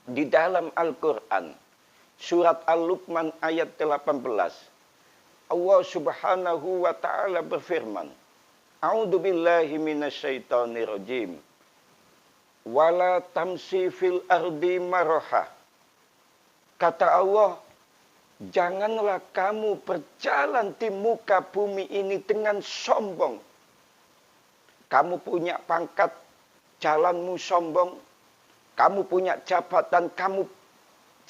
Di dalam Al-Quran, surat Al-Luqman ayat 18, Allah subhanahu wa ta'ala berfirman, A'udzu billahi minasyaitonir rajim. Wala tamsi fil ardi maraha. Kata Allah, janganlah kamu berjalan di muka bumi ini dengan sombong. Kamu punya pangkat, jalanmu sombong. Kamu punya jabatan, kamu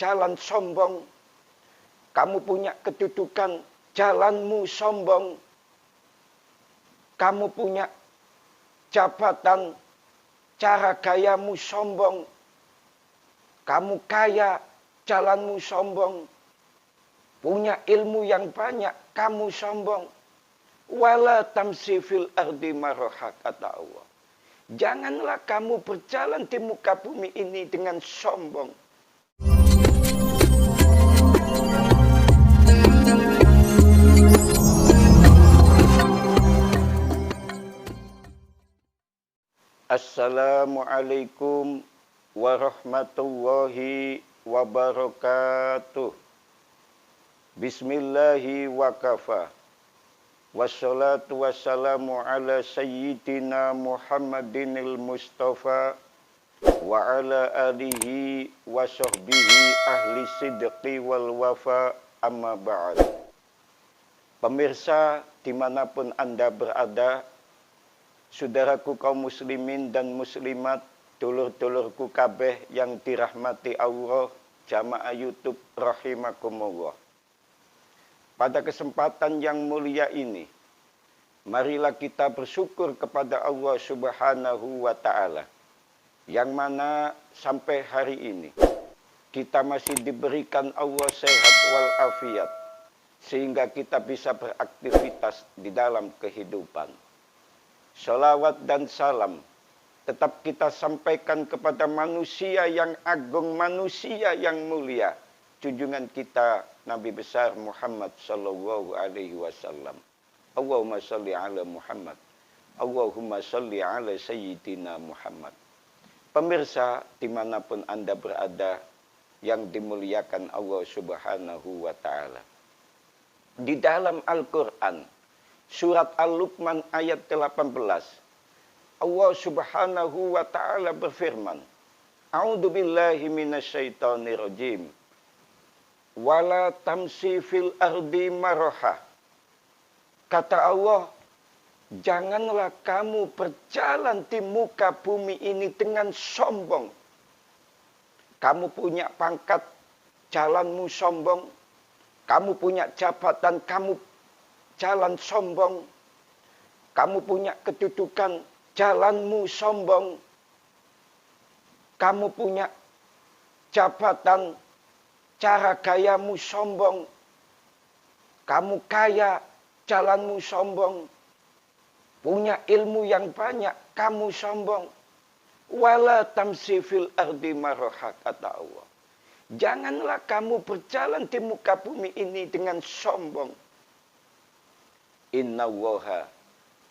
jalan sombong. Kamu punya kedudukan, jalanmu sombong. Kamu punya jabatan, cara gayamu sombong. Kamu kaya, jalanmu sombong. Punya ilmu yang banyak, kamu sombong. Wala tamsi fil ardi maraha, kata Allah. Janganlah kamu berjalan di muka bumi ini dengan sombong. Assalamualaikum warahmatullahi wabarakatuh. Bismillahi wa kafa. Wassalatu wassalamu ala sayyidina Muhammadinil Mustafa wa ala alihi wa sahbihi ahli sidqi wal wafa, amma ba'd. Pemirsa dimanapun Anda berada, saudaraku kaum muslimin dan muslimat, dulur-dulurku kabeh yang dirahmati Allah, jamaah YouTube rahimakumullah. Pada kesempatan yang mulia ini, marilah kita bersyukur kepada Allah subhanahu wa ta'ala. Yang mana sampai hari ini, kita masih diberikan Allah sehat walafiat. Sehingga kita bisa beraktivitas di dalam kehidupan. Salawat dan salam tetap kita sampaikan kepada manusia yang agung, manusia yang mulia. Junjungan kita Nabi besar Muhammad sallallahu alaihi wasallam. Allahumma salli ala Muhammad. Allahumma salli ala Sayyidina Muhammad. Pemirsa dimanapun Anda berada yang dimuliakan Allah subhanahu wa ta'ala. Di dalam Al-Quran, surat Al-Luqman ayat 18, Allah subhanahu wa ta'ala berfirman, A'udzu billahi minasyaitonir rajim. Wala tamsi fil ardi maraha. Kata Allah, janganlah kamu berjalan di muka bumi ini dengan sombong. Kamu punya pangkat, jalanmu sombong. Kamu punya jabatan, kamu jalan sombong. Kamu punya kedudukan, jalanmu sombong. Kamu punya jabatan, cara gayamu sombong. Kamu kaya, jalanmu sombong. Punya ilmu yang banyak, kamu sombong. Wala tamsi fil ardi maraha, kata Allah. Janganlah kamu berjalan di muka bumi ini dengan sombong. Inna Allaha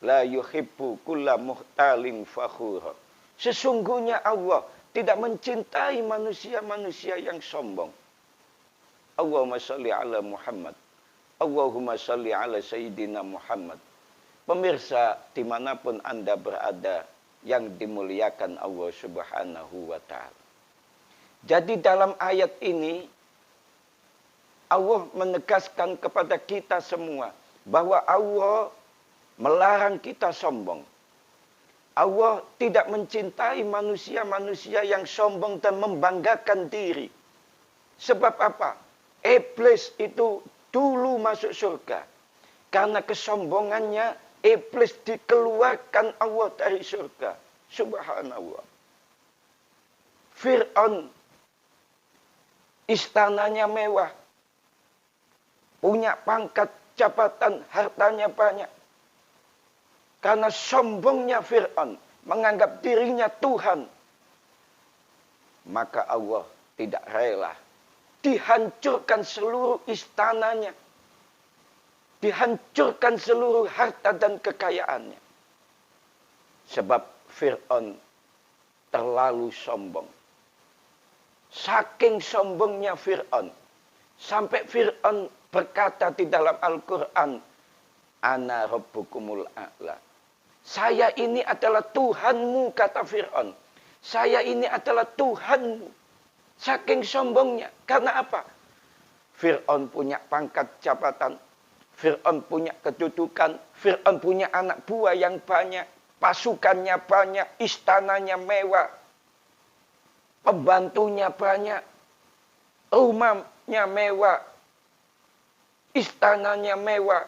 la yuhibbu kulla muhtalin fakhur. Sesungguhnya Allah tidak mencintai manusia-manusia yang sombong. Allahumma salli ala Muhammad. Allahumma salli ala Sayyidina Muhammad. Pemirsa dimanapun Anda berada yang dimuliakan Allah subhanahu wa ta'ala. Jadi dalam ayat ini, Allah menegaskan kepada kita semua bahwa Allah melarang kita sombong. Allah tidak mencintai manusia-manusia yang sombong dan membanggakan diri. Sebab apa? Iblis itu dulu masuk surga. Karena kesombongannya, iblis dikeluarkan Allah dari surga. Subhanallah. Fir'aun, istananya mewah. Punya pangkat, jabatan, hartanya banyak. Karena sombongnya Fir'aun, menganggap dirinya Tuhan. Maka Allah tidak rela. Dihancurkan seluruh istananya. Dihancurkan seluruh harta dan kekayaannya. Sebab Fir'aun terlalu sombong. Saking sombongnya Fir'aun. Sampai Fir'aun berkata di dalam Al-Quran, Ana rabbukumul a'la. Saya ini adalah Tuhanmu, kata Fir'aun. Saya ini adalah Tuhanmu. Saking sombongnya. Karena apa? Fir'aun punya pangkat jabatan. Fir'aun punya kedudukan. Fir'aun punya anak buah yang banyak. Pasukannya banyak. Istananya mewah. Pembantunya banyak. Rumahnya mewah. Istananya mewah.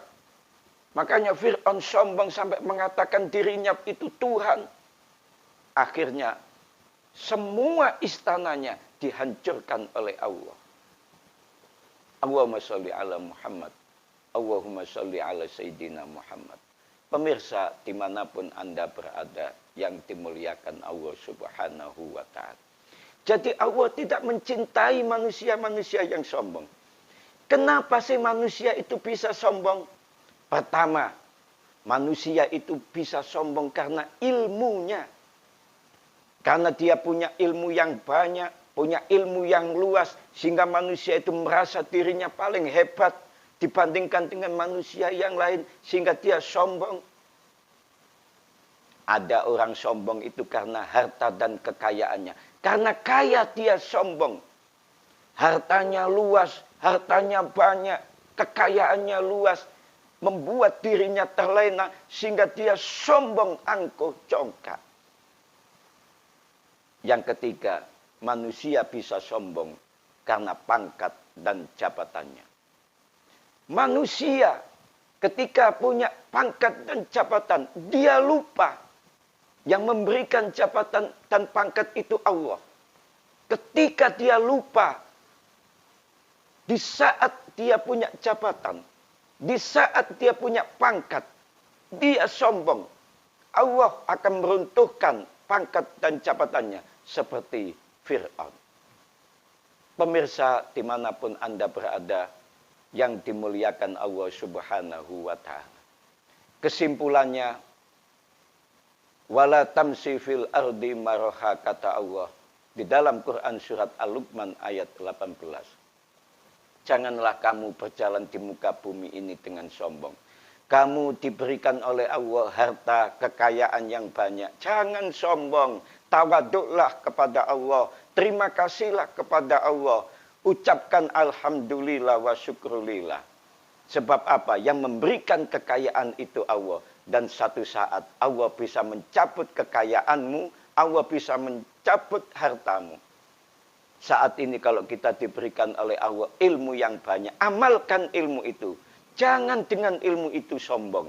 Makanya Fir'aun sombong sampai mengatakan dirinya itu Tuhan. Akhirnya semua istananya dihancurkan oleh Allah. Allahumma sholli ala Muhammad. Allahumma sholli ala Sayyidina Muhammad. Pemirsa dimanapun Anda berada yang dimuliakan Allah subhanahu wa ta'ala. Jadi Allah tidak mencintai manusia-manusia yang sombong. Kenapa sih manusia itu bisa sombong? Pertama, manusia itu bisa sombong karena ilmunya. Karena dia punya ilmu yang banyak, punya ilmu yang luas, sehingga manusia itu merasa dirinya paling hebat dibandingkan dengan manusia yang lain, sehingga dia sombong. Ada orang sombong itu karena harta dan kekayaannya. Karena kaya dia sombong. Hartanya luas, hartanya banyak, kekayaannya luas. Membuat dirinya terlena sehingga dia sombong angkuh congkak. Yang ketiga, manusia bisa sombong karena pangkat dan jabatannya. Manusia ketika punya pangkat dan jabatan, dia lupa yang memberikan jabatan dan pangkat itu Allah. Ketika dia lupa, di saat dia punya jabatan, di saat dia punya pangkat, dia sombong. Allah akan meruntuhkan pangkat dan jabatannya seperti Fir'aun. Pemirsa dimanapun Anda berada yang dimuliakan Allah subhanahu wa ta'ala. Kesimpulannya, wala tamsi fil ardi maraha, kata Allah di dalam Quran surat Al-Luqman ayat 18. Janganlah kamu berjalan di muka bumi ini dengan sombong. Kamu diberikan oleh Allah harta, kekayaan yang banyak. Jangan sombong. Tawaduklah kepada Allah. Terima kasihlah kepada Allah. Ucapkan alhamdulillah wa syukrulillah. Sebab apa? Yang memberikan kekayaan itu Allah. Dan satu saat Allah bisa mencabut kekayaanmu. Allah bisa mencabut hartamu. Saat ini kalau kita diberikan oleh Allah ilmu yang banyak, amalkan ilmu itu. Jangan dengan ilmu itu sombong.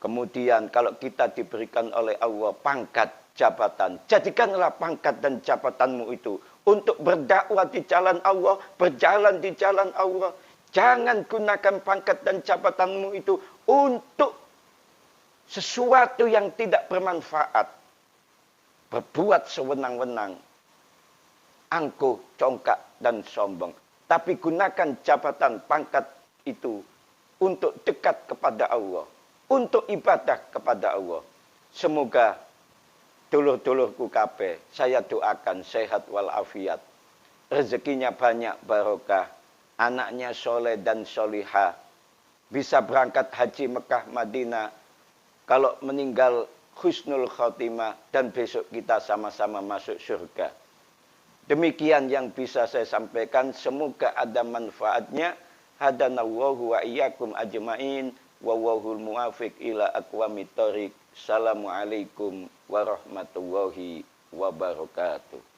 Kemudian kalau kita diberikan oleh Allah pangkat, jabatan, jadikanlah pangkat dan jabatanmu itu untuk berdakwah di jalan Allah, berjalan di jalan Allah. Jangan gunakan pangkat dan jabatanmu itu untuk sesuatu yang tidak bermanfaat. Berbuat sewenang-wenang. Angkuh, congkak, dan sombong. Tapi gunakan jabatan pangkat itu untuk dekat kepada Allah. Untuk ibadah kepada Allah. Semoga dulur-dulurku kabeh, saya doakan sehat walafiat. Rezekinya banyak barokah. Anaknya soleh dan solihah. Bisa berangkat haji Mekah Madinah. Kalau meninggal husnul khotimah. Dan besok kita sama-sama masuk surga. Demikian yang bisa saya sampaikan. Semoga ada manfaatnya. Hadanallahu wa iyyakum ajma'in. Wallahul muwafiq ila aqwamit thoriq. Assalamualaikum warahmatullahi wabarakatuh.